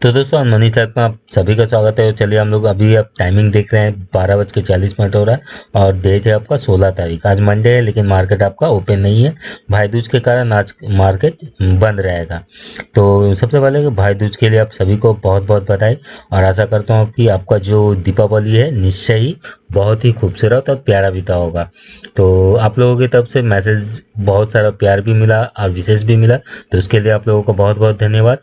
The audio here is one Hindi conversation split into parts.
तो दोस्तों मनी टैप में आप सभी का स्वागत है। चलिए हम लोग अभी आप टाइमिंग देख रहे हैं 12:40 हो रहा है और डेट है आपका 16 तारीख। आज मंडे है लेकिन मार्केट आपका ओपन नहीं है, भाई दूज के कारण आज मार्केट बंद रहेगा। तो सबसे पहले भाई दूज के लिए आप सभी को बहुत बहुत बधाई और आशा करता हूँ कि आपका जो दीपावली है निश्चय ही बहुत ही खूबसूरत और प्यारा बीता होगा। तो आप लोगों की तरफ से मैसेज बहुत सारा प्यार भी मिला और विशेष भी मिला, तो उसके लिए आप लोगों को बहुत बहुत धन्यवाद।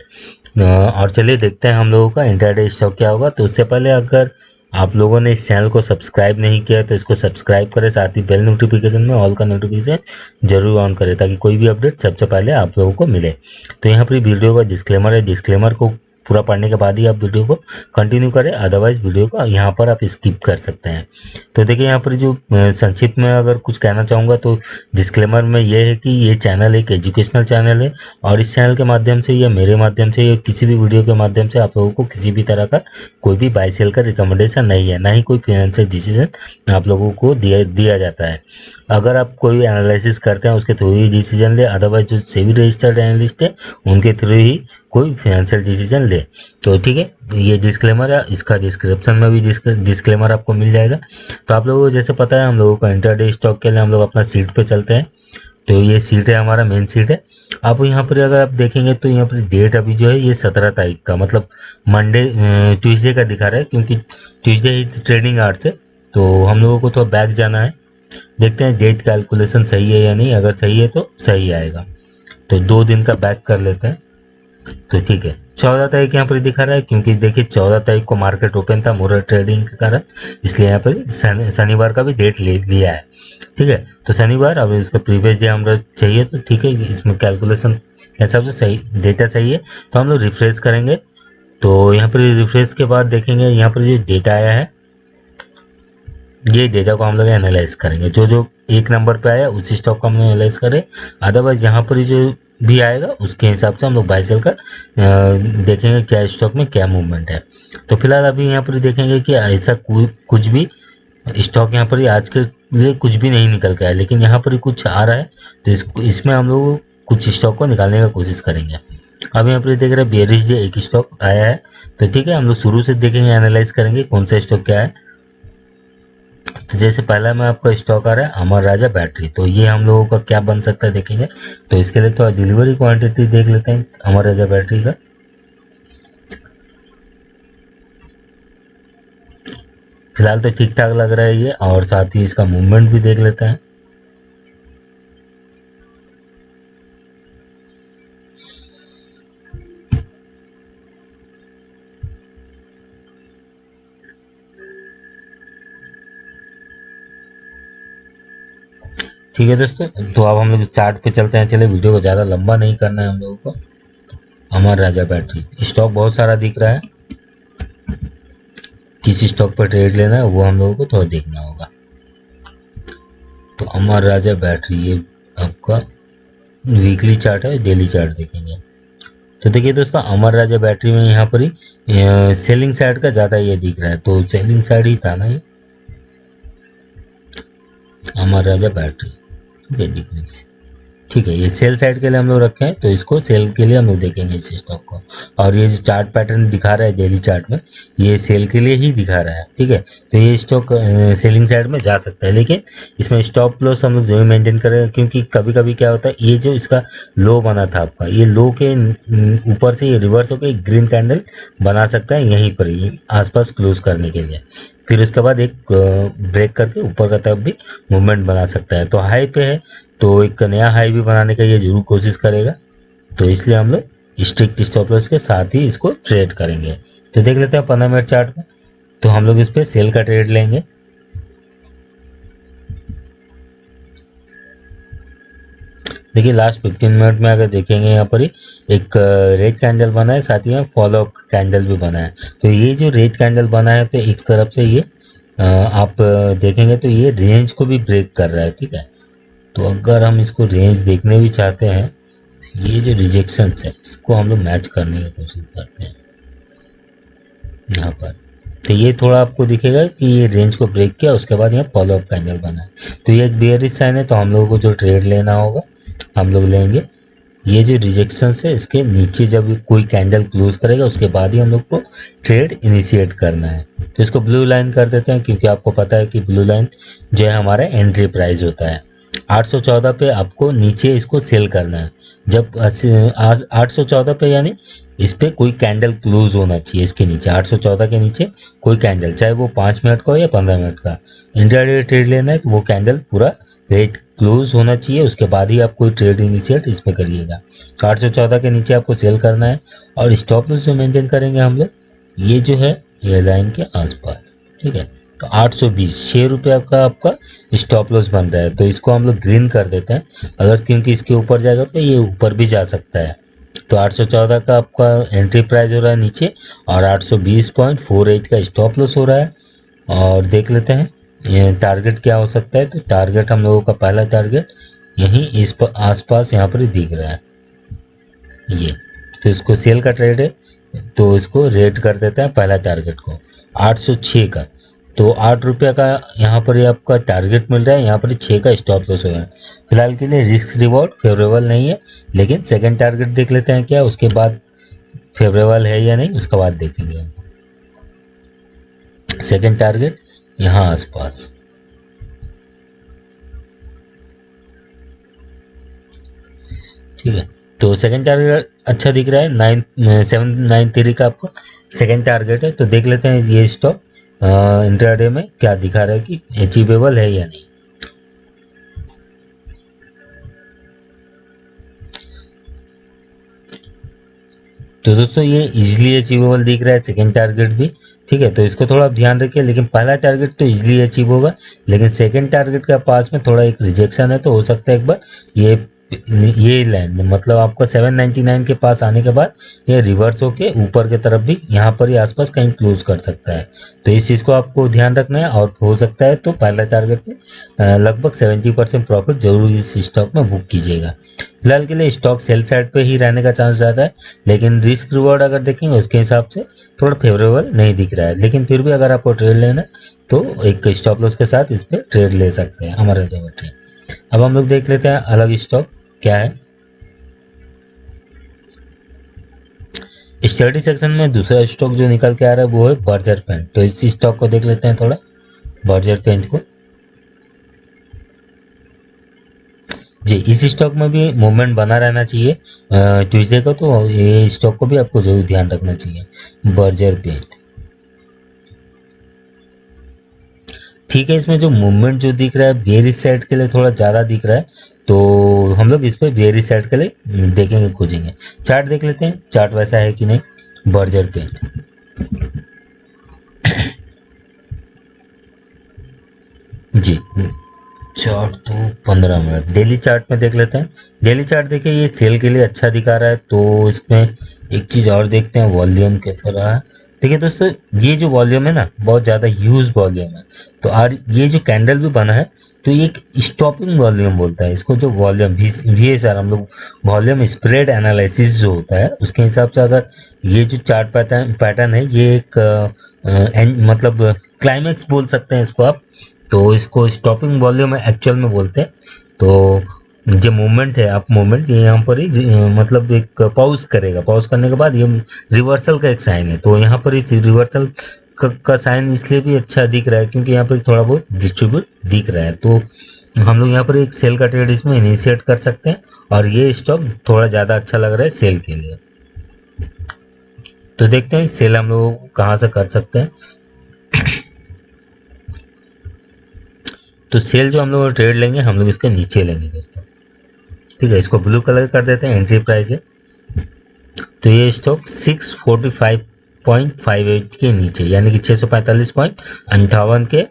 और चलिए देखते हैं हम लोगों का इंट्राडे स्टॉक क्या होगा। तो उससे पहले अगर आप लोगों ने इस चैनल को सब्सक्राइब नहीं किया तो इसको सब्सक्राइब करें, साथ ही बेल नोटिफिकेशन में ऑल का नोटिफिकेशन जरूर ऑन करें ताकि कोई भी अपडेट सबसे पहले आप लोगों को मिले। तो यहाँ पर वीडियो का डिस्क्लेमर है, डिस्क्लेमर को पूरा पढ़ने के बाद ही आप वीडियो को कंटिन्यू करें, अदरवाइज वीडियो को यहाँ पर आप स्किप कर सकते हैं। तो देखिए यहाँ पर जो संक्षिप्त में अगर कुछ कहना चाहूँगा तो डिस्क्लेमर में ये है कि ये चैनल एक एजुकेशनल चैनल है और इस चैनल के माध्यम से या मेरे माध्यम से या किसी भी वीडियो के माध्यम से आप लोगों को किसी भी तरह का कोई भी बाय सेल का रिकमेंडेशन नहीं है, ना ही कोई फाइनेंशियल डिसीजन आप लोगों को दिया जाता है। अगर आप कोई एनालिसिस करते हैं उसके थ्रू ही डिसीजन ले, अदरवाइज जो सेबी रजिस्टर्ड एनालिस्ट है उनके थ्रू ही कोई फाइनेंशियल डिसीजन ले। तो ठीक है, ये डिस्क्लेमर है, इसका डिस्क्रिप्शन में भी डिस्क्लेमर आपको मिल जाएगा। तो आप लोगों को जैसे पता है हम लोगों का इंट्राडे स्टॉक के लिए हम लोग अपना सीट पे चलते हैं। तो ये सीट है हमारा मेन सीट है। आप यहाँ पर अगर आप देखेंगे तो यहाँ पर डेट अभी जो है ये 17 तारीख का, मतलब मंडे ट्यूसडे का दिखा रहा है क्योंकि ट्यूसडे ही ट्रेडिंग आवर्स है। तो हम लोगों को थोड़ा बैक जाना है, देखते हैं डेट कैलकुलेशन सही है या नहीं। अगर सही है तो सही आएगा, तो 2 दिन का बैक कर लेते हैं। तो ठीक है, 14 तारीख यहाँ पर दिखा रहा है क्योंकि देखिए 14 तारीख को मार्केट ओपन था मोरल ट्रेडिंग के कारण, इसलिए यहाँ पर शनिवार का भी डेट ले लिया है। ठीक है, तो शनिवार, अब इसका प्रीवियस डे हम लोग चाहिए तो ठीक है, इसमें कैलकुलेशन के हिसाब से सही डेटा सही है। तो हम लोग रिफ्रेश करेंगे। तो यहाँ पर रिफ्रेश के बाद देखेंगे यहाँ पर जो डेटा आया है ये डेटा को हम लोग एनालाइज करेंगे। जो जो एक नंबर पे आया उसी स्टॉक को हम लोग एनालाइज करें, अदरवाइज यहाँ पर जो भी आएगा उसके हिसाब से हम लोग बाय सेल का देखेंगे क्या स्टॉक में क्या मूवमेंट है। तो फिलहाल अभी यहाँ पर देखेंगे कि ऐसा कुछ भी स्टॉक यहाँ पर आज के लिए कुछ भी नहीं निकल के आया, लेकिन यहाँ पर कुछ आ रहा है तो इसमें हम लोग कुछ स्टॉक को निकालने का कोशिश करेंगे। अब यहाँ पर देख रहे हैं बेरिश डे एक स्टॉक आया है। तो ठीक है, हम लोग शुरू से देखेंगे, एनालाइज करेंगे कौन सा स्टॉक क्या है। तो जैसे पहला में आपका स्टॉक आ रहा है अमर राजा बैटरी, तो ये हम लोगों का क्या बन सकता है देखेंगे। तो इसके लिए तो डिलीवरी क्वांटिटी देख लेते हैं अमर राजा बैटरी का। फिलहाल तो ठीक ठाक लग रहा है ये, और साथ ही इसका मूवमेंट भी देख लेते हैं। ठीक है दोस्तों, तो अब हम लोग चार्ट पे चलते हैं। चले, वीडियो को ज़्यादा लंबा नहीं करना है हम लोगों को। अमर राजा बैटरी स्टॉक बहुत सारा दिख रहा है, किस स्टॉक पर ट्रेड लेना है वो हम लोगों को थोड़ा देखना होगा। तो अमर राजा बैटरी ये आपका वीकली चार्ट है, डेली चार्ट देखेंगे। तो देखिए दोस्तों, अमर राजा बैटरी में यहाँ पर ही सेलिंग साइड का ज़्यादा ये दिख रहा है, तो सेलिंग साइड ही था ना ये अमर राजा बैटरी। ठीक है, डिक्रीज। ठीक है, ये सेल साइड के लिए हम लोग रखे हैं, तो इसको सेल के लिए हम लोग देखेंगे इस स्टॉक को। और ये जो चार्ट पैटर्न दिखा रहा है डेली चार्ट में, ये सेल के लिए ही दिखा रहा है। ठीक है, तो ये स्टॉक सेलिंग साइड में जा सकता है, लेकिन इसमें स्टॉप लॉस हम लोग जो मेंटेन करें, क्योंकि कभी कभी क्या होता है ये जो इसका लो बना था आपका, ये लो के ऊपर से ये रिवर्स होकर एक ग्रीन कैंडल बना सकता है यहीं पर ही आसपास क्लोज करने के लिए। फिर उसके बाद एक ब्रेक करके ऊपर का तरफ भी मूवमेंट बना सकता है। तो हाई पे है तो एक नया हाई भी बनाने का ये जरूर कोशिश करेगा, तो इसलिए हम लोग स्ट्रिक्ट स्टॉप लॉस के साथ ही इसको ट्रेड करेंगे। तो देख लेते हैं 15 मिनट चार्ट में, तो हम लोग इस पर सेल का ट्रेड लेंगे। देखिए लास्ट 15 मिनट में अगर देखेंगे यहाँ पर ही एक रेड कैंडल बना है, साथ ही यहाँ फॉलो अप कैंडल भी बना है। तो ये जो रेड कैंडल बना है तो एक तरफ से ये आप देखेंगे तो ये रेंज को भी ब्रेक कर रहा है। ठीक है, तो अगर हम इसको रेंज देखने भी चाहते हैं, ये जो रिजेक्शन है इसको हम लोग मैच करने की कोशिश करते हैं यहाँ पर। तो ये थोड़ा आपको दिखेगा कि ये रेंज को ब्रेक किया, उसके बाद यहाँ फॉलो अप कैंडल बना है, तो ये एक बेयरिश साइन है। तो हम लोगों को जो ट्रेड लेना होगा हम लोग लेंगे ये जो रिजेक्शन है इसके नीचे जब कोई कैंडल क्लोज करेगा उसके बाद ही हम लोग को ट्रेड इनिशिएट करना है। तो इसको ब्लू लाइन कर देते हैं, क्योंकि आपको पता है कि ब्लू लाइन जो है हमारा एंट्री प्राइस होता है। 814 पे आपको नीचे इसको सेल करना है। जब 814 पे यानी इस पे कोई कैंडल क्लोज होना चाहिए, इसके नीचे 814 के नीचे कोई कैंडल, चाहे वो 5 मिनट का हो या 15 मिनट का। इंट्राडे ट्रेड लेना है तो वो कैंडल पूरा रेट क्लोज होना चाहिए, उसके बाद ही आप कोई ट्रेड इनिशिएट इसमें करिएगा। तो 814 के नीचे आपको सेल करना है और स्टॉप लॉस जो मेंटेन करेंगे हम लोग, ये जो है ये लाइन के आसपास, ठीक है। तो 820 ₹6 का आपका स्टॉप लॉस बन रहा है, तो इसको हम लोग ग्रीन कर देते हैं। अगर क्योंकि इसके ऊपर जाएगा तो ये ऊपर भी जा सकता है। तो 814 का आपका एंट्री प्राइस हो रहा है नीचे और 820.48 का स्टॉप लॉस हो रहा है। और देख लेते हैं ये टारगेट क्या हो सकता है। तो टारगेट हम लोगों का पहला टारगेट यहीं इस पर आसपास यहाँ पर ही दिख रहा है ये। तो इसको सेल का ट्रेड है, तो इसको रेट कर देते हैं पहला टारगेट को 806 का। तो ₹8 का यहाँ पर ही आपका टारगेट मिल रहा है, यहाँ पर 6 का स्टॉप लॉस हो रहा है। फिलहाल के लिए रिस्क रिवॉर्ड फेवरेबल नहीं है, लेकिन सेकंड टारगेट देख लेते हैं क्या उसके बाद फेवरेबल है या नहीं, उसका बाद देखेंगे हम। सेकंड टारगेट यहाँ आसपास, ठीक है। तो सेकंड टारगेट अच्छा दिख रहा है, 9793 का आपका सेकंड टारगेट है। तो देख लेते हैं ये स्टॉक इंट्राडे में क्या दिखा रहा है कि अचीवेबल है या नहीं। तो दोस्तों ये इजीली अचीवेबल दिख रहा है सेकंड टारगेट भी, ठीक है। तो इसको थोड़ा आप ध्यान रखिए, लेकिन पहला टारगेट तो इजीली अचीव होगा, लेकिन सेकंड टारगेट के पास में थोड़ा एक रिजेक्शन है। तो हो सकता है एक बार ये लाइन मतलब आपका 799 के पास आने के बाद ये रिवर्स होके ऊपर की तरफ भी यहाँ पर ही आसपास कहीं क्लोज कर सकता है। तो इस चीज़ को आपको ध्यान रखना है। और हो सकता है तो पहला टारगेट में लगभग 70% प्रॉफिट जरूर इस स्टॉक में बुक कीजिएगा। फिलहाल के लिए स्टॉक सेल साइड पे ही रहने का चांस ज़्यादा है, लेकिन रिस्क रिवॉर्ड अगर देखेंगे उसके हिसाब से थोड़ा फेवरेबल नहीं दिख रहा है। लेकिन फिर भी अगर आपको ट्रेड लेना है तो एक स्टॉप लॉस के साथ इस पर ट्रेड ले सकते हैं हमारा जगह ट्रेड। अब हम लोग देख लेते हैं अलग स्टॉक क्या है। स्टडी सेक्शन में दूसरा स्टॉक जो निकल के आ रहा है वो है बर्जर पेंट। तो इस स्टॉक को देख लेते हैं थोड़ा, बर्जर पेंट को। जी इस स्टॉक में भी मूवमेंट बना रहना चाहिए ट्यूसडे को, तो ये स्टॉक को भी आपको जरूर ध्यान रखना चाहिए। बर्जर पेंट, ठीक है। इसमें जो मूवमेंट जो दिख रहा है बेयरिश साइड के लिए थोड़ा ज़्यादा दिख रहा है, तो हम लोग इस पर बेयरिश साइड के लिए देखेंगे खोजेंगे। चार्ट देख लेते हैं चार्ट वैसा है कि नहीं। बर्जर पेंट जी चार्ट तो 15 मिनट डेली चार्ट में देख लेते हैं। डेली चार्ट देखिए ये सेल के लिए अच्छा दिखा रहा है। तो इसमें एक चीज़ और देखते हैं वॉल्यूम कैसा रहा है। देखिए दोस्तों ये जो वॉल्यूम है ना बहुत ज़्यादा ह्यूज वॉल्यूम है। तो और ये जो कैंडल भी बना है तो ये एक स्टॉपिंग वॉल्यूम बोलता है इसको। जो वॉल्यूम भी सर हम लोग वॉल्यूम स्प्रेड एनालिसिस जो होता है उसके हिसाब से अगर ये जो चार्ट पैटर्न है ये एक मतलब क्लाइमेक्स बोल सकते हैं इसको आप। तो इसको स्टॉपिंग वॉल्यूम एक्चुअल में बोलते हैं। तो जो मूवमेंट है अप मूवमेंट ये यहाँ पर ही मतलब एक पॉज करेगा, पॉज करने के बाद ये रिवर्सल का एक साइन है। तो यहाँ पर ही रिवर्सल का साइन इसलिए भी अच्छा दिख रहा है क्योंकि यहाँ पर थोड़ा बहुत डिस्ट्रीब्यूट दिख रहा है। तो हम लोग यहाँ पर एक सेल का ट्रेड इसमें इनिशिएट कर सकते हैं और ये स्टॉक थोड़ा ज़्यादा अच्छा लग रहा है सेल के लिए। तो देखते हैं सेल हम लोग कहाँ से कर सकते हैं। तो सेल जो हम लोग ट्रेड लेंगे हम लोग इसके नीचे लेंगे दोस्तों, ठीक है। इसको ब्लू कलर कर देते हैं, एंट्री प्राइस है। तो ये स्टॉक 645.58 के नीचे यानी कि 645.58 के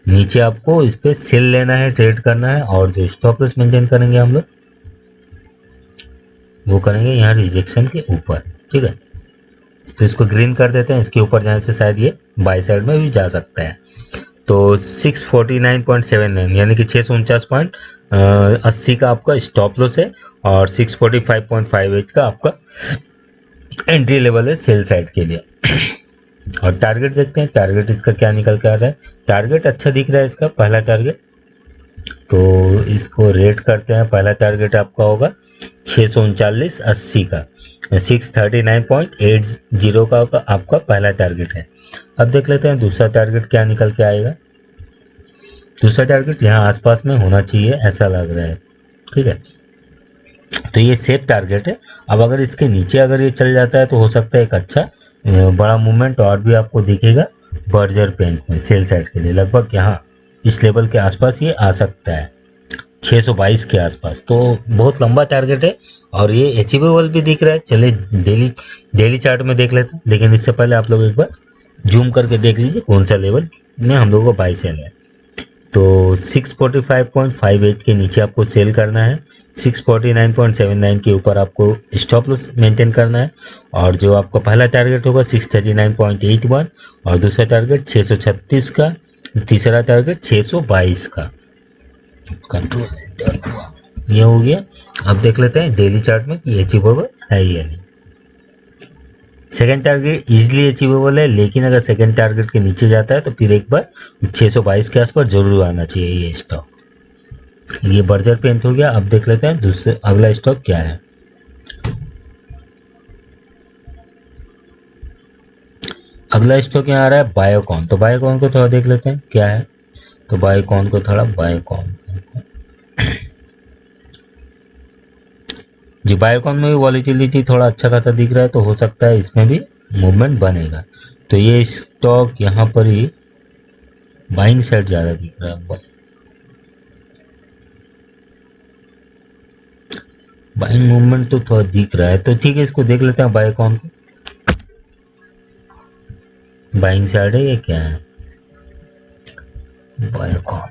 नीचे आपको इस पर सेल लेना है, ट्रेड करना है। और जो स्टॉप लॉस मेंटेन करेंगे हम लोग वो करेंगे यहाँ रिजेक्शन के ऊपर, ठीक है। तो इसको ग्रीन कर देते हैं, इसके ऊपर जाने से शायद ये बाई साइड में भी जा सकता है। तो 649.79 यानी कि 649.80 का आपका स्टॉप लॉस है और 645.58 का आपका एंट्री लेवल है सेल साइड के लिए। और टारगेट देखते हैं टारगेट इसका क्या निकल के आ रहा है। टारगेट अच्छा दिख रहा है इसका पहला टारगेट। तो इसको रेट करते हैं। पहला टारगेट आपका होगा 639.80 का, 639.80 का आपका पहला टारगेट है। अब देख लेते हैं दूसरा टारगेट क्या निकल के आएगा। दूसरा टारगेट यहाँ आसपास में होना चाहिए ऐसा लग रहा है, ठीक है। तो ये सेफ टारगेट है। अब अगर इसके नीचे अगर ये चल जाता है तो हो सकता है एक अच्छा बड़ा मूवमेंट और भी आपको दिखेगा बर्जर पेंट में सेल साइड के लिए। लगभग यहाँ इस लेवल के आसपास ये आ सकता है 622 के आसपास। तो बहुत लंबा टारगेट है और ये अचीवेबल भी दिख रहा है। चलिए डेली चार्ट में देख लेते हैं, लेकिन इससे पहले आप लोग एक बार जूम करके देख लीजिए कौन सा लेवल में हम लोगों को बाई सेल है। तो 645.58 के नीचे आपको सेल करना है, 649.79 के ऊपर आपको स्टॉप लॉस मेंटेन करना है। और जो आपका पहला टारगेट होगा 639.81 और दूसरा टारगेट 636 का, तीसरा टारगेट 622 का। कंट्रोल ये हो गया। अब देख लेते हैं डेली चार्ट में कि अचीवेबल है या नहीं। सेकेंड टारगेट इजीली अचीवेबल है, लेकिन अगर सेकेंड टारगेट के नीचे जाता है तो फिर एक बार 622 के आसपास जरूर आना चाहिए ये स्टॉक। ये बर्जर पेंट हो गया। अब देख लेते हैं दूसरे अगला स्टॉक क्या है। अगला स्टॉक यहाँ आ रहा है बायोकॉन। तो बायोकॉन को थोड़ा देख लेते हैं क्या है। तो बायोकॉन को थोड़ा जी बायोकॉन में भी वॉलीटिलिटी थोड़ा अच्छा खासा दिख रहा है, तो हो सकता है इसमें भी मूवमेंट बनेगा। तो ये स्टॉक यहाँ पर ही बाइंग साइड ज़्यादा दिख रहा है, बाइंग मूवमेंट तो थोड़ा दिख रहा है। तो ठीक है, इसको देख लेते हैं बायोकॉन को। बाइंग साइड है ये क्या है बायोकॉन।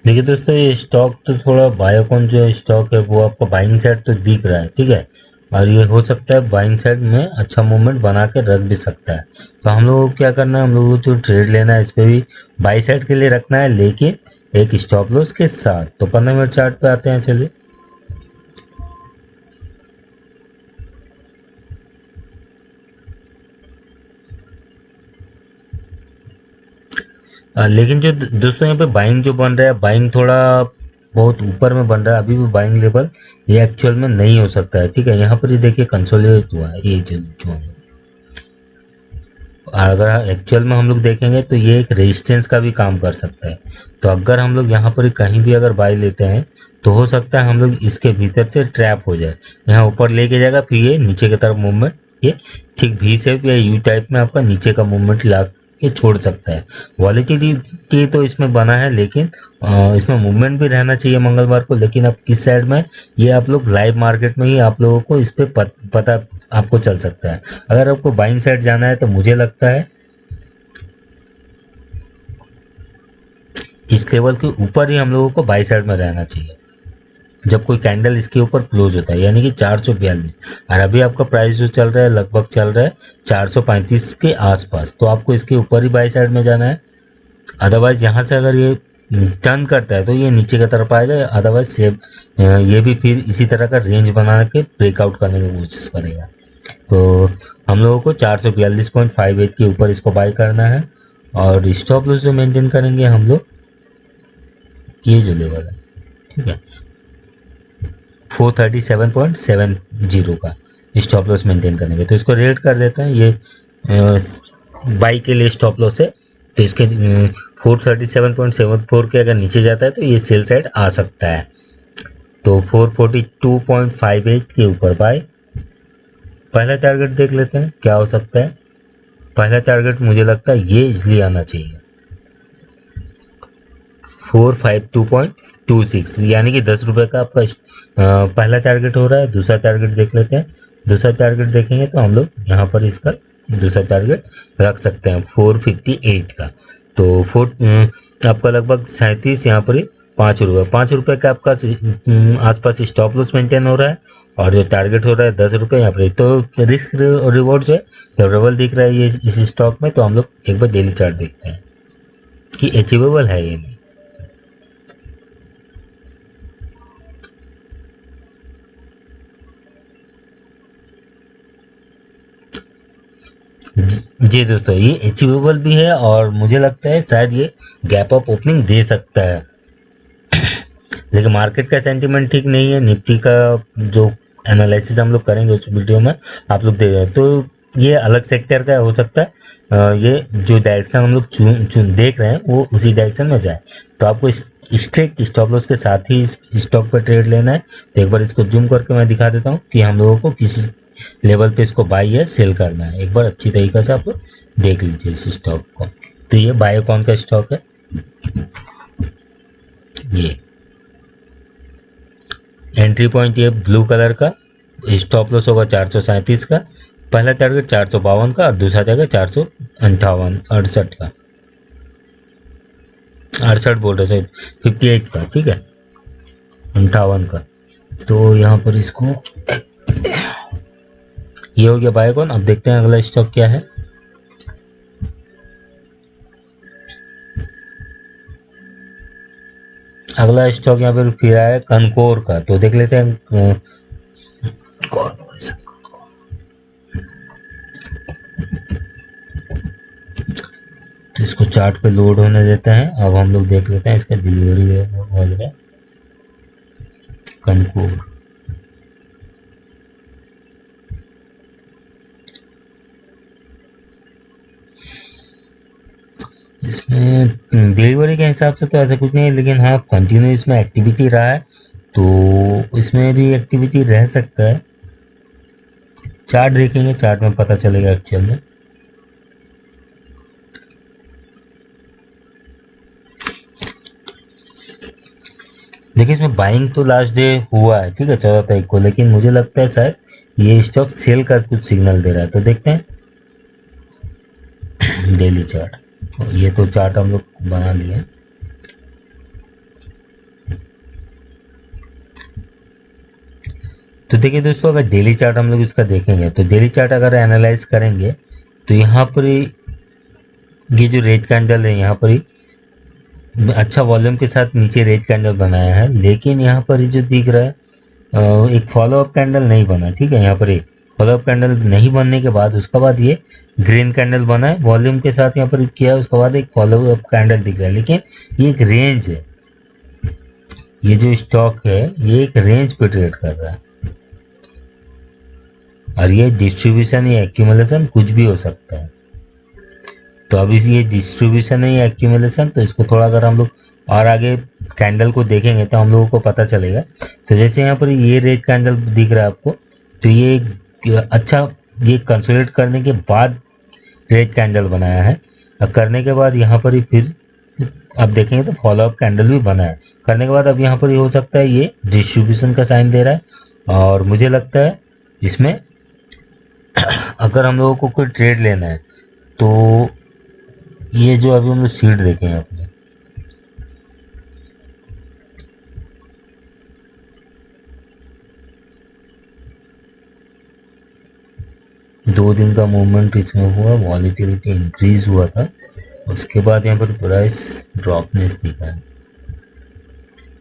देखिए दोस्तों, ये स्टॉक तो थोड़ा बायोकॉन जो स्टॉक है वो आपका बाइंग साइड तो दिख रहा है, ठीक है। और ये हो सकता है बाइंग साइड में अच्छा मूवमेंट बना के रख भी सकता है। तो हम लोगों को क्या करना है, हम लोगों को जो ट्रेड लेना है इस पर भी बाई साइड के लिए रखना है, लेकिन एक स्टॉप लॉस के साथ। तो 15 मिनट चार्ट पे आते हैं, चलिए। लेकिन जो दोस्तों यहाँ पे बाइंग जो बन रहा है, बाइंग थोड़ा बहुत ऊपर में बन रहा है। अभी भी बाइंग लेवल ये एक्चुअल में नहीं हो सकता है, ठीक है। यहाँ पर ये देखिए कंसोलिडेट हुआ है ये जो अगर एक्चुअल में हम लोग देखेंगे तो ये एक रेजिस्टेंस का भी काम कर सकता है। तो अगर हम लोग यहाँ पर कहीं भी अगर बाई लेते हैं तो हो सकता है हम लोग इसके भीतर से ट्रैप हो जाए। यहाँ ऊपर लेके जाएगा, फिर ये नीचे की तरफ मूवमेंट ये ठीक भी शेप या यू टाइप में आपका नीचे का मूवमेंट ला के छोड़ सकता है। वॉलेटिलिटी तो इसमें बना है, लेकिन इसमें मूवमेंट भी रहना चाहिए मंगलवार को। लेकिन अब किस साइड में ये आप लोग लाइव मार्केट में ही आप लोगों को इस पर पता आपको चल सकता है। अगर आपको बाइंग साइड जाना है तो मुझे लगता है इस लेवल के ऊपर ही हम लोगों को बाई साइड में रहना चाहिए जब कोई कैंडल इसके ऊपर क्लोज होता है, यानी कि 442। और अभी आपका प्राइस जो चल रहा है लगभग चल रहा है 435 के आसपास। तो आपको इसके ऊपर ही बाई साइड में जाना है। अदरवाइज यहाँ से अगर ये टर्न करता है तो ये नीचे की तरफ आएगा, अदरवाइज ये भी फिर इसी तरह का रेंज बना के ब्रेकआउट करने की कोशिश करेगा। तो हम लोगों को 442.58 के ऊपर इसको बाय करना है। और स्टॉप लॉस जो मेंटेन करेंगे हम लोग ये जो लेवल है, ठीक है, 437.70 का स्टॉप लॉस मेंटेन करेंगे। तो इसको रेट कर देते हैं। ये बाई के लिए स्टॉप लॉस है, तो इसके 437.74 के अगर नीचे जाता है तो ये सेल साइड आ सकता है। तो 442.58 के ऊपर बाय। पहला टारगेट देख लेते हैं क्या हो सकता है। पहला टारगेट मुझे लगता है ये इसलिए आना चाहिए 452.26, यानी कि 10 रुपये का आपका पहला टारगेट हो रहा है। दूसरा टारगेट देख लेते हैं। दूसरा टारगेट देखेंगे तो हम लोग यहाँ पर इसका दूसरा टारगेट रख सकते हैं 458 का। तो आपका लगभग 37 यहाँ पर ₹5। ₹5 का आपका आसपास स्टॉप लॉस मेंटेन हो रहा है, और जो टारगेट हो रहा है ₹10 यहाँ पर। तो रिस्क और रिवॉर्ड जो है फेवरेबल दिख रहा है ये इस स्टॉक में। तो हम लोग एक बार डेली चार्ट देखते हैं कि अचीवेबल है ये नहीं। जी दोस्तों, ये अचीवेबल भी है और मुझे लगता है शायद ये गैप अप ओपनिंग दे सकता है। लेकिन मार्केट का सेंटीमेंट ठीक नहीं है। निफ्टी का जो एनालिसिस हम लोग करेंगे उस वीडियो में आप लोग दे रहे हैं, तो ये अलग सेक्टर का हो सकता है। ये जो डायरेक्शन हम लोग चुन देख रहे हैं वो उसी डायरेक्शन में जाए। तो आपको स्ट्रिक्ट स्टॉप लॉस के साथ ही इस स्टॉक पर ट्रेड लेना है। तो एक बार इसको जूम करके मैं दिखा देता हूँ कि हम लोगों को किस लेवल पे इसको बाई या सेल करना है। एक बार अच्छी तरीके से आप देख लीजिए इस स्टॉक को। तो ये बायोकॉन का स्टॉक है। ये एंट्री पॉइंट ये ब्लू कलर का, स्टॉप लॉस होगा 437 का, पहला टारगेट 452 का और दूसरा टारगेट 468 का, 68 बोल रहे थे, 58 का, ठीक है, 58 का। तो यहाँ पर इसको ये हो गया बायोकॉन। अब देखते हैं अगला स्टॉक क्या है। अगला स्टॉक यहाँ पर फिर आया कनकोर का। तो देख लेते हैं कॉर्पोरेशन। तो इसको चार्ट पे लोड होने देते हैं। अब हम लोग देख लेते हैं इसका डिलीवरी वगैरह। कनकोर इसमें डिलीवरी के हिसाब से तो ऐसा कुछ नहीं है, लेकिन हाँ कंटिन्यू इसमें एक्टिविटी रहा है, तो इसमें भी एक्टिविटी रह सकता है। चार्ट देखेंगे, चार्ट में पता चलेगा एक्चुअल में। देखिए इसमें बाइंग तो लास्ट डे हुआ है, ठीक है, 14 तारीख को, लेकिन मुझे लगता है शायद ये स्टॉक सेल का कुछ सिग्नल दे रहा है। तो देखते हैं डेली चार्ट। तो ये तो चार्ट हम लोग बना लिए। तो देखिए दोस्तों, अगर डेली चार्ट हम लोग इसका देखेंगे, तो डेली चार्ट अगर एनालाइज करेंगे तो यहाँ पर ये जो रेड कैंडल है यहाँ पर अच्छा वॉल्यूम के साथ नीचे रेड कैंडल बनाया है, लेकिन यहाँ पर जो दिख रहा है एक फॉलोअप कैंडल नहीं बना, ठीक है। यहाँ पर एक फॉलोअप कैंडल नहीं बनने के बाद उसके बाद ये ग्रीन कैंडल बना है वॉल्यूम के साथ यहाँ पर किया है, उसके बाद एक फॉलोअप कैंडल दिख रहा है, लेकिन ये एक रेंज है। ये जो स्टॉक है ये एक रेंज पे ट्रेड कर रहा है, और ये डिस्ट्रीब्यूशन या एक्यूमुलेशन कुछ भी हो सकता है। तो अभी ये डिस्ट्रीब्यूशन है या एक्यूमुलेशन, तो इसको थोड़ा अगर हम लोग और आगे कैंडल को देखेंगे तो हम लोगों को पता चलेगा। तो जैसे यहाँ पर ये रेड कैंडल दिख रहा है आपको, तो ये अच्छा ये कंसोलिडेट करने के बाद रेड कैंडल बनाया है, और करने के बाद यहाँ पर ही फिर अब देखेंगे तो फॉलोअप कैंडल भी बना है। करने के बाद अब यहाँ पर ये हो सकता है ये डिस्ट्रीब्यूशन का साइन दे रहा है, और मुझे लगता है इसमें अगर हम लोगों को कोई ट्रेड लेना है तो ये जो अभी हम लोग सीट देखें अपने, दो दिन का मूवमेंट इसमें हुआ, वॉलेटिलिटी इंक्रीज हुआ था, उसके बाद यहाँ पर प्राइस ड्रॉपनेस दिखा है,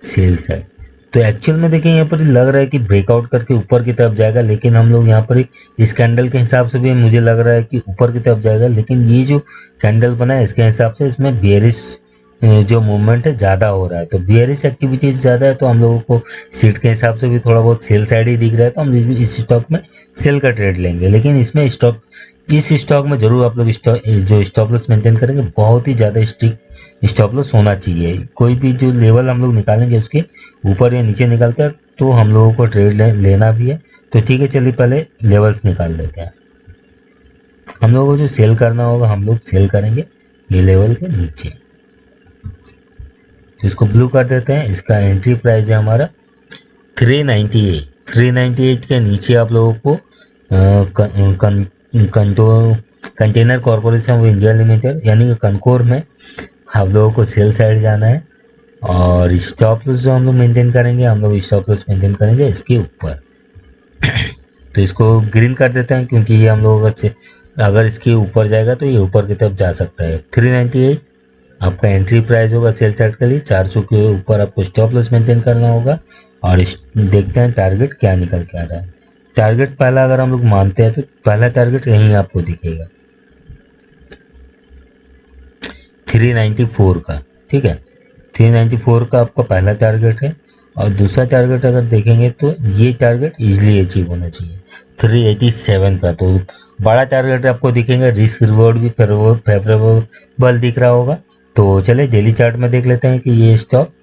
सेल्स है। तो एक्चुअल में देखें यहाँ पर लग रहा है कि ब्रेकआउट करके ऊपर की तरफ जाएगा, लेकिन हम लोग यहाँ पर इस कैंडल के हिसाब से भी मुझे लग रहा है कि ऊपर की तरफ जाएगा, लेकिन ये जो कैंडल बना है इसके हिसाब से इसमें बेयरिश जो मूवमेंट है ज़्यादा हो रहा है। तो बेयरिश एक्टिविटीज़ ज़्यादा है, तो हम लोगों को सीट के हिसाब से भी थोड़ा बहुत सेल साइड ही दिख रहा है, तो हम इस स्टॉक में सेल का ट्रेड लेंगे। लेकिन इसमें इस स्टॉक में जरूर आप लोग जो स्टॉप लॉस मेंटेन करेंगे, बहुत ही ज़्यादा स्ट्रिक्ट स्टॉप लॉस होना चाहिए। कोई भी जो लेवल हम लोग निकालेंगे उसके ऊपर या नीचे निकलता है तो हम लोगों को ट्रेड लेना भी है। तो ठीक है, चलिए पहले लेवल्स निकाल लेते हैं। हम लोगों को जो सेल करना होगा हम लोग सेल करेंगे ये लेवल के नीचे, तो इसको ब्लू कर देते हैं। इसका एंट्री प्राइस है हमारा 398 के नीचे आप लोगों को container corporation of India limited यानी कि कनकोर में आप लोगों को सेल साइड जाना है, और स्टॉप लॉस जो हम लोग मेंटेन करेंगे, हम लोग स्टॉप लॉस मेंटेन करेंगे इसके ऊपर। तो इसको ग्रीन कर देते हैं क्योंकि ये हम लोगों का अगर इसके ऊपर जाएगा तो ये ऊपर की तरफ जा सकता है। 398 आपका एंट्री प्राइस होगा सेल साइड के लिए। 400 के ऊपर आपको स्टॉप लॉस मेंटेन करना होगा। और देखते हैं टारगेट क्या निकल के आ रहा है। टारगेट पहला अगर हम लोग मानते हैं तो पहला टारगेट यहीं आपको दिखेगा 394 का, ठीक है। 394 का आपका पहला टारगेट है। और दूसरा टारगेट अगर देखेंगे तो ये टारगेट इजीली अचीव होना चाहिए 387 का। तो बड़ा टारगेट आपको दिखेगा, रिस्क रिवॉर्ड भी फेवरेबल दिख रहा होगा। तो चलिए डेली चार्ट में देख लेते हैं कि ये स्टॉक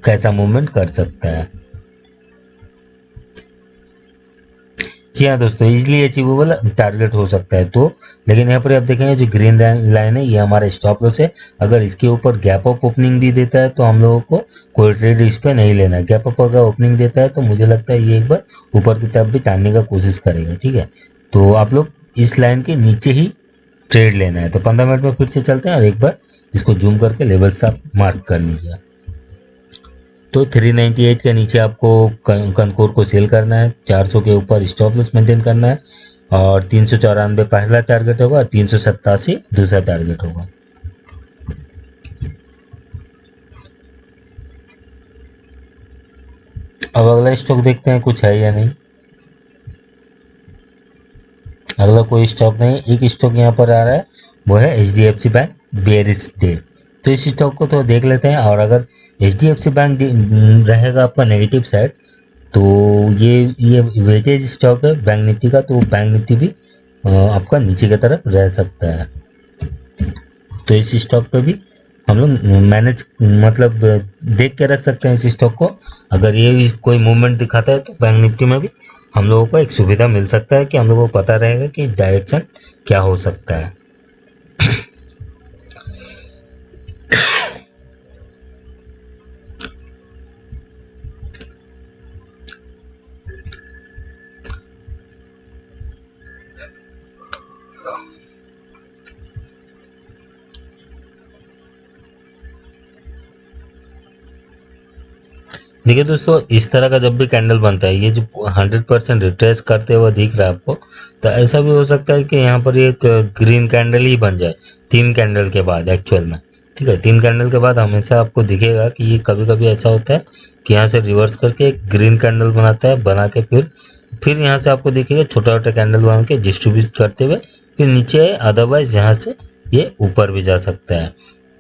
कैसा मूवमेंट कर सकता है। जी हाँ दोस्तों, इजीली अचीवेबल टारगेट हो सकता है। तो लेकिन यहाँ पर आप देखेंगे जो ग्रीन लाइन है ये हमारा स्टॉप लॉस है। अगर इसके ऊपर गैप अप ओपनिंग भी देता है तो हम लोगों को कोई ट्रेड इस पर नहीं लेना है। गैप अप अगर ओपनिंग देता है तो मुझे लगता है ये एक बार ऊपर की तरफ भी टानने का कोशिश करेगा, ठीक है। तो आप लोग इस लाइन के नीचे ही ट्रेड लेना है। तो 15 मिनट में फिर से चलते हैं और एक बार इसको जूम करके लेवल्स आप मार्क कर लीजिए। तो 398 के नीचे आपको कनकोर को सेल करना है। 400 के ऊपर स्टॉप लॉस मेंटेन करना है। और 394 पहला टारगेट होगा और 387 दूसरा टारगेट होगा। अब अगला स्टॉक देखते हैं कुछ है या नहीं। अगला कोई स्टॉक नहीं। एक स्टॉक यहाँ पर आ रहा है, वो है HDFC बैंक बेरिश डे। तो इस स्टॉक को तो देख लेते हैं। और अगर HDFC बैंक रहेगा आपका नेगेटिव साइड तो ये वेटेज स्टॉक है बैंक निफ्टी का, तो बैंक निफ्टी भी आपका नीचे की तरफ रह सकता है। तो इस स्टॉक पे भी हम लोग मैनेज मतलब देख के रख सकते हैं इस स्टॉक को। अगर ये कोई मूवमेंट दिखाता है तो बैंक निफ्टी में भी हम लोगों को एक सुविधा मिल सकता है कि हम लोगों को पता रहेगा कि डायरेक्शन क्या हो सकता है। देखिए दोस्तों, इस तरह का जब भी कैंडल बनता है, ये जो 100% रिट्रेस करते हुए दिख रहा है आपको, तो ऐसा भी हो सकता है कि यहाँ पर एक ग्रीन कैंडल ही बन जाए 3 कैंडल के बाद एक्चुअल में, ठीक है। 3 कैंडल के बाद हमेशा आपको दिखेगा कि ये कभी कभी ऐसा होता है कि यहाँ से रिवर्स करके एक ग्रीन कैंडल बनाता है, बना के फिर यहाँ से आपको दिखेगा छोटा छोटा कैंडल बना के डिस्ट्रीब्यूट करते हुए फिर नीचे है। अदरवाइज यहाँ से ये ऊपर भी जा सकता है।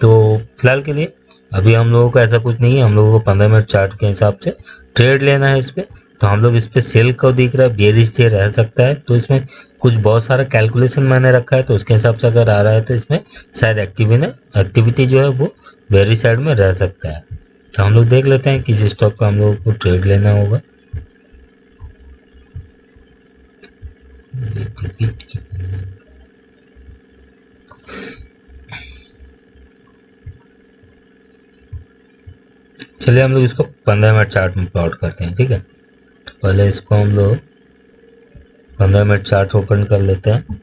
तो फिलहाल के लिए अभी हम लोगों को ऐसा कुछ नहीं है। हम लोगों को 15 मिनट चार्ट के हिसाब से ट्रेड लेना है इस पे। तो हम लोग इस पे सेल को दिख रहा है बेरिश डे रह सकता है, तो इसमें कुछ बहुत सारा कैलकुलेशन मैंने रखा है, तो उसके हिसाब से अगर आ रहा है तो इसमें शायद एक्टिविटी जो है वो बेरिश साइड में रह सकता है। तो हम लोग देख लेते हैं किस स्टॉक पे हम लोगों को ट्रेड लेना होगा। चलिए हम लोग इसको 15 मिनट चार्ट में प्लॉट करते हैं, ठीक है। पहले इसको हम लोग 15 मिनट चार्ट ओपन कर लेते हैं।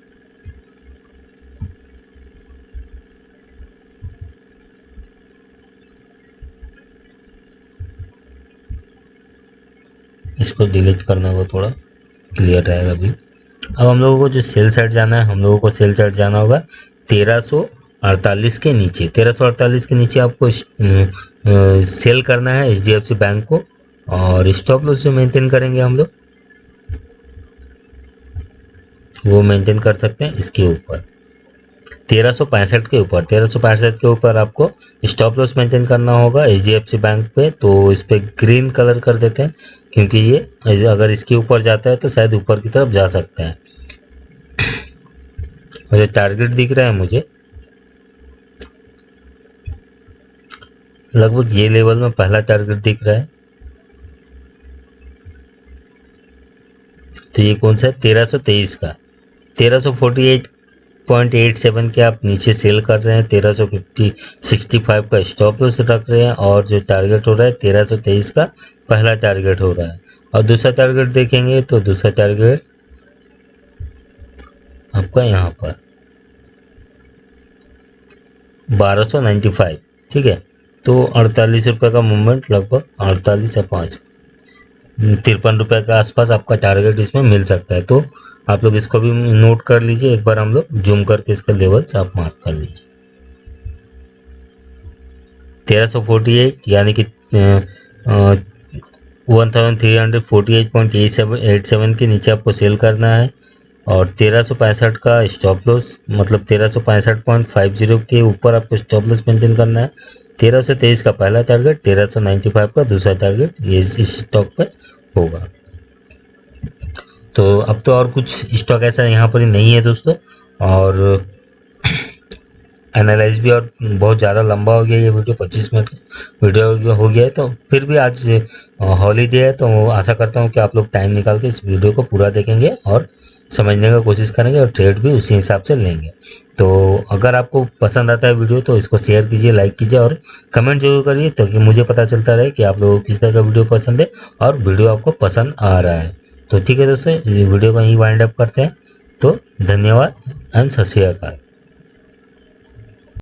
इसको डिलीट करना होगा, थोड़ा क्लियर रहेगा अभी। अब हम लोगों को जो सेल साइड जाना है, हम लोगों को सेल साइड जाना होगा 1348 के नीचे। 1348 के नीचे आपको सेल करना है HDFC बैंक को। और स्टॉप लॉस जो मेंटेन करेंगे हम लोग वो मेंटेन कर सकते हैं इसके ऊपर 1365 के ऊपर। 1365 के ऊपर आपको स्टॉप लॉस मेंटेन करना होगा HDFC बैंक पे। तो इस पे ग्रीन कलर कर देते हैं क्योंकि ये अगर इसके ऊपर जाता है तो शायद ऊपर की तरफ जा सकता है। और जो टारगेट दिख रहा है मुझे लगभग ये लेवल में पहला टारगेट दिख रहा है। तो ये कौन सा है, 1323 का। 1348.87 के आप नीचे सेल कर रहे हैं। 1365 का स्टॉप लॉस रख रहे हैं। और जो टारगेट हो रहा है 1323 का पहला टारगेट हो रहा है। और दूसरा टारगेट देखेंगे तो दूसरा टारगेट आपका यहाँ पर 1295, ठीक है। तो 48 रुपये का मूवमेंट, लगभग 48 या 5 ₹53 के आसपास आपका टारगेट इसमें मिल सकता है। तो आप लोग इसको भी नोट कर लीजिए, एक बार हम लोग जूम करके इसका लेवल्स आप मार्क कर लीजिए। 1348 यानी कि 1348.87 के नीचे आपको सेल करना है, और 1365 का स्टॉप लॉस, मतलब 1365.50 के ऊपर आपको स्टॉप लॉस मेंटेन करना है। 1323 का पहला टारगेट, 1395 का दूसरा टारगेट, ये इस स्टॉक पे होगा। तो अब तो और कुछ स्टॉक ऐसा यहाँ पर ही नहीं है दोस्तों, और एनालाइज भी और बहुत ज़्यादा लंबा हो गया ये वीडियो, 25 मिनट वीडियो हो गया है। तो फिर भी आज हॉलीडे है, तो आशा करता हूँ कि आप लोग टाइम निकाल के इस वीडियो को पूरा देखेंगे और समझने का कोशिश करेंगे, और ट्रेड भी उसी हिसाब से लेंगे। तो अगर आपको पसंद आता है वीडियो तो इसको शेयर कीजिए, लाइक कीजिए और कमेंट जरूर करिए, ताकि मुझे पता चलता रहे कि आप लोगों को किस तरह का वीडियो पसंद है और वीडियो आपको पसंद आ रहा है। तो ठीक है दोस्तों, इस वीडियो को यहीं वाइंड अप करते हैं। तो धन्यवाद एंड सत श्री अकाल।